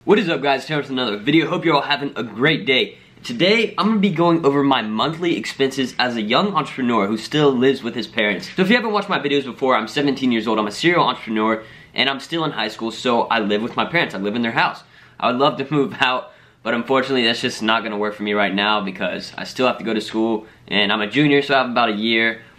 What is up, guys? Time for another video. Hope you're all having a great day. Today, I'm going to be going over my monthly expenses as a young entrepreneur who still lives with his parents. So if you haven't watched my videos before, I'm 17 years old, I'm a serial entrepreneur, and I'm still in high school, so I live with my parents. I live in their house. I would love to move out, but unfortunately that's just not going to work for me right now because I still have to go to school, and I'm a junior, so I have about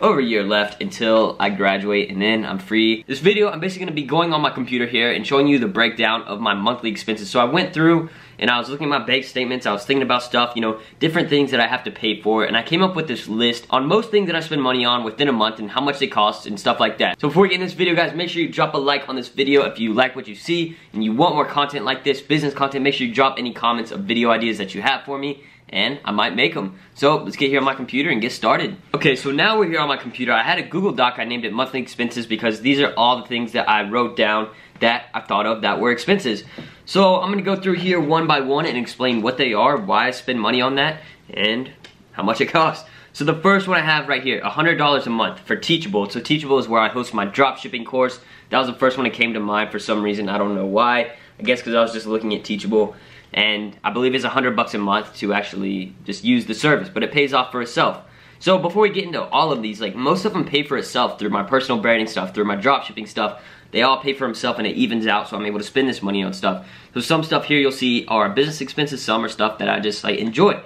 over a year left until I graduate, and then I'm free. This video, I'm basically going to be going on my computer here and showing you the breakdown of my monthly expenses. So I went through and I was looking at my bank statements, I was thinking about stuff, you know, different things that I have to pay for, and I came up with this list on most things that I spend money on within a month and how much they cost and stuff like that. So before we get in this video, guys, make sure you drop a like on this video if you like what you see and you want more content like this, business content. Make sure you drop any comments of video ideas that you have for me, and I might make them. So let's get here on my computer and get started. Okay, so now we're here on my computer. I had a Google Doc, I named it monthly expenses because these are all the things that I wrote down that I thought of that were expenses. So I'm gonna go through here one by one and explain what they are, why I spend money on that, and how much it costs. So the first one I have right here, $100 a month for Teachable. So Teachable is where I host my dropshipping course. That was the first one that came to mind for some reason, I don't know why. I guess because I was just looking at Teachable, and I believe it's $100 a month to actually just use the service, but it pays off for itself. So before we get into all of these, like most of them pay for itself through my personal branding stuff, through my dropshipping stuff. They all pay for themselves and it evens out, so I'm able to spend this money on stuff. So some stuff here you'll see are business expenses, some are stuff that I just like enjoy.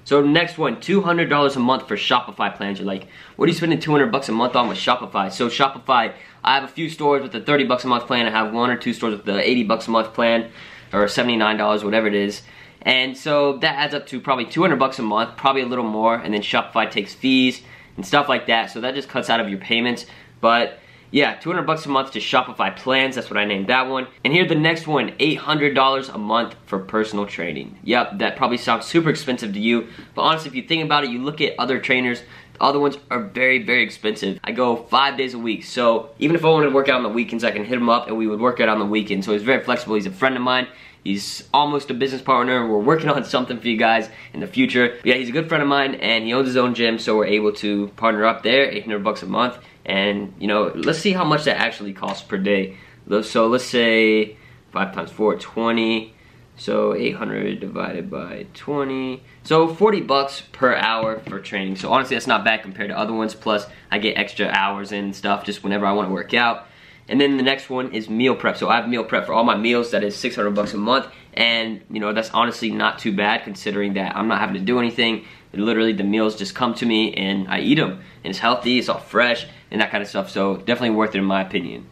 So next one, $200 a month for Shopify plans. You're like, what are you spending $200 a month on with Shopify? So Shopify, I have a few stores with the $30 a month plan. I have one or two stores with the $80 a month plan, or $79, whatever it is. And so that adds up to probably $200 a month, probably a little more, and then Shopify takes fees and stuff like that, so that just cuts out of your payments. But yeah, $200 a month to Shopify plans, that's what I named that one. And here the next one, $800 a month for personal training. Yep, that probably sounds super expensive to you, but honestly, if you think about it, you look at other trainers, the other ones are very, very expensive. I go 5 days a week, so even if I wanted to work out on the weekends, I can hit him up and we would work out on the weekend. So he's very flexible, he's a friend of mine. He's almost a business partner. We're working on something for you guys in the future. But yeah, he's a good friend of mine and he owns his own gym, so we're able to partner up there, $800 a month. And you know, let's see how much that actually costs per day. So let's say 5 times 4, 20. So 800 divided by 20. So $40 per hour for training. So honestly, that's not bad compared to other ones. Plus, I get extra hours and stuff just whenever I want to work out. And then the next one is meal prep. So I have meal prep for all my meals. That is $600 a month. And you know, that's honestly not too bad considering that I'm not having to do anything. Literally, the meals just come to me and I eat them. And it's healthy, it's all fresh, and that kind of stuff. So definitely worth it in my opinion.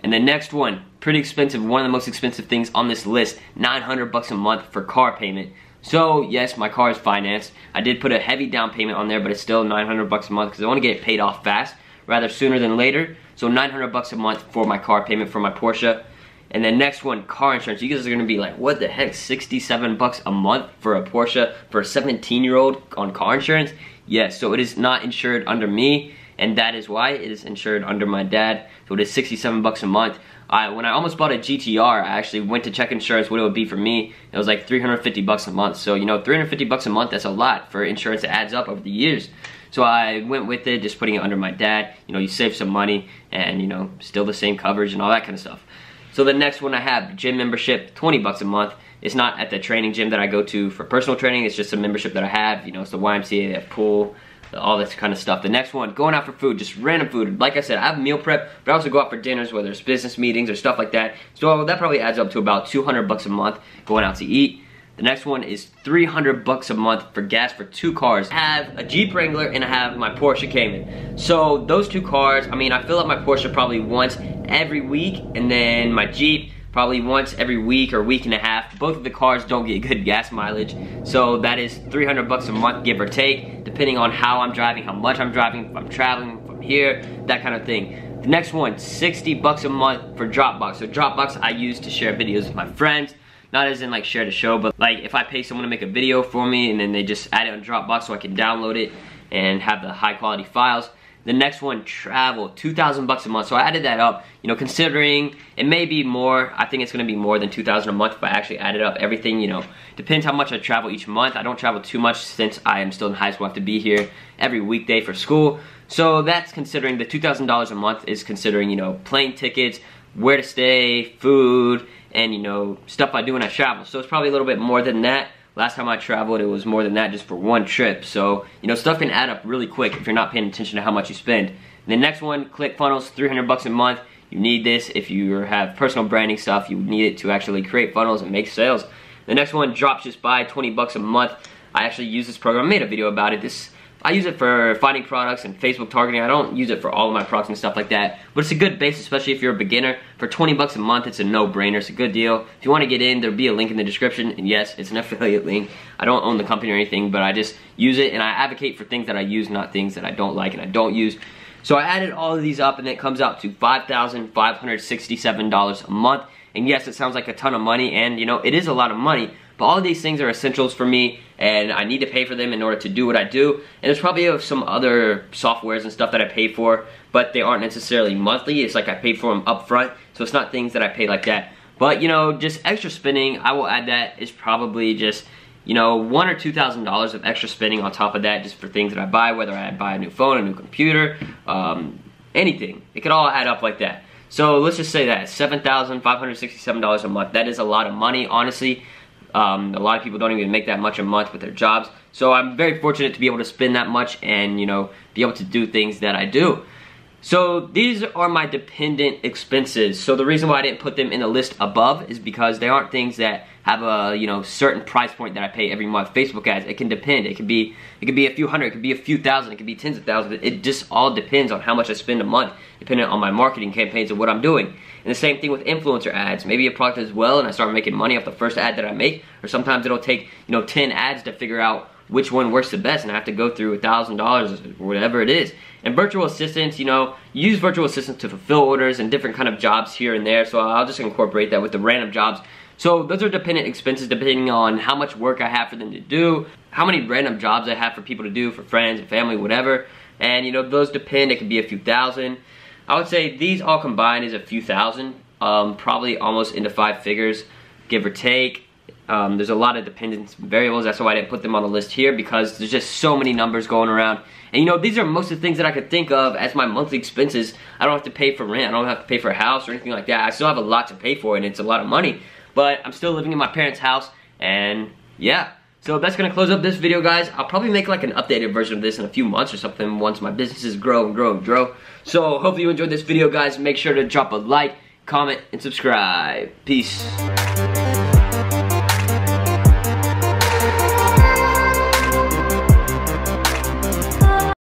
And the next one, pretty expensive, one of the most expensive things on this list, $900 a month for car payment. So yes, my car is financed. I did put a heavy down payment on there, but it's still $900 a month because I want to get it paid off fast, rather sooner than later. So $900 a month for my car payment for my Porsche. And then next one, car insurance. You guys are gonna be like, what the heck, $67 a month for a Porsche for a 17-year-old on car insurance? Yes, so it is not insured under me, and that is why it is insured under my dad. So it is $67 a month. When I almost bought a GTR, I actually went to check insurance, what it would be for me. It was like $350 a month. So you know, $350 a month, that's a lot for insurance. It adds up over the years. So I went with it, just putting it under my dad. You know, you save some money and you know, still the same coverage and all that kind of stuff. So the next one I have, gym membership, $20 a month. It's not at the training gym that I go to for personal training, it's just a membership that I have. You know, it's the YMCA, they have pool, all this kind of stuff. The next one, going out for food, just random food. Like I said, I have meal prep, but I also go out for dinners, whether it's business meetings or stuff like that. So that probably adds up to about $200 a month going out to eat. The next one is $300 a month for gas for 2 cars. I have a Jeep Wrangler and I have my Porsche Cayman. So those 2 cars, I mean, I fill up my Porsche probably once every week, and then my Jeep probably once every week or week and a half. Both of the cars don't get good gas mileage, so that is $300 a month, give or take, depending on how I'm driving, how much I'm driving, if I'm traveling from here, that kind of thing. The next one, $60 a month for Dropbox. So Dropbox I use to share videos with my friends. Not as in like share to show, but like if I pay someone to make a video for me and then they just add it on Dropbox so I can download it and have the high quality files. The next one, travel, $2,000 a month. So I added that up, you know, considering it may be more. I think it's gonna be more than $2,000 a month if I actually added up everything, you know. Depends how much I travel each month. I don't travel too much since I am still in high school. I have to be here every weekday for school. So that's considering the $2,000 a month is considering, you know, plane tickets, where to stay, food, and, you know, stuff I do when I travel. So it's probably a little bit more than that. Last time I traveled, it was more than that just for one trip. So, you know, stuff can add up really quick if you're not paying attention to how much you spend. And the next one, ClickFunnels, 300 bucks a month. You need this if you have personal branding stuff. You need it to actually create funnels and make sales. The next one, Dropshipped, 20 bucks a month. I actually use this program. I made a video about it. I use it for finding products and Facebook targeting. I don't use it for all of my products and stuff like that, but it's a good base, especially if you're a beginner. For 20 bucks a month, it's a no-brainer. It's a good deal. If you want to get in, there'll be a link in the description, and yes, it's an affiliate link. I don't own the company or anything, but I just use it, and I advocate for things that I use, not things that I don't like and I don't use. So I added all of these up, and it comes out to $5,567 a month. And yes, it sounds like a ton of money, and you know, it is a lot of money, but all of these things are essentials for me, and I need to pay for them in order to do what I do. And there's probably some other softwares and stuff that I pay for, but they aren't necessarily monthly. It's like I pay for them up front, so it's not things that I pay like that. But you know, just extra spending, I will add that is probably just, you know, $1,000 or $2,000 of extra spending on top of that, just for things that I buy, whether I buy a new phone, a new computer, anything. It could all add up like that. So let's just say that $7,567 a month. That is a lot of money, honestly. A lot of people don't even make that much a month with their jobs. So I'm very fortunate to be able to spend that much and, you know, be able to do things that I do. So these are my dependent expenses. So the reason why I didn't put them in the list above is because they aren't things that have a, you know, certain price point that I pay every month. Facebook ads, it can depend. It could be a few hundred, it could be a few thousand, it could be tens of thousands. It just all depends on how much I spend a month, depending on my marketing campaigns and what I'm doing. And the same thing with influencer ads. Maybe a product does well and I start making money off the first ad that I make, or sometimes it'll take, you know, 10 ads to figure out which one works the best, and I have to go through $1,000 or whatever it is. And virtual assistants, you know, use virtual assistants to fulfill orders and different kind of jobs here and there, so I'll just incorporate that with the random jobs. So those are dependent expenses depending on how much work I have for them to do, how many random jobs I have for people to do, for friends and family, whatever. And you know, those depend. It could be a few thousand. I would say these all combined is a few thousand, probably almost into 5 figures, give or take. There's a lot of dependent variables. That's why I didn't put them on the list here, because there's just so many numbers going around. And you know, these are most of the things that I could think of as my monthly expenses. I don't have to pay for rent. I don't have to pay for a house or anything like that. I still have a lot to pay for, and it's a lot of money. But I'm still living in my parents' house, and yeah. So that's gonna close up this video, guys. I'll probably make like an updated version of this in a few months or something once my businesses grow and grow and grow. So hopefully you enjoyed this video, guys. Make sure to drop a like, comment, and subscribe. Peace.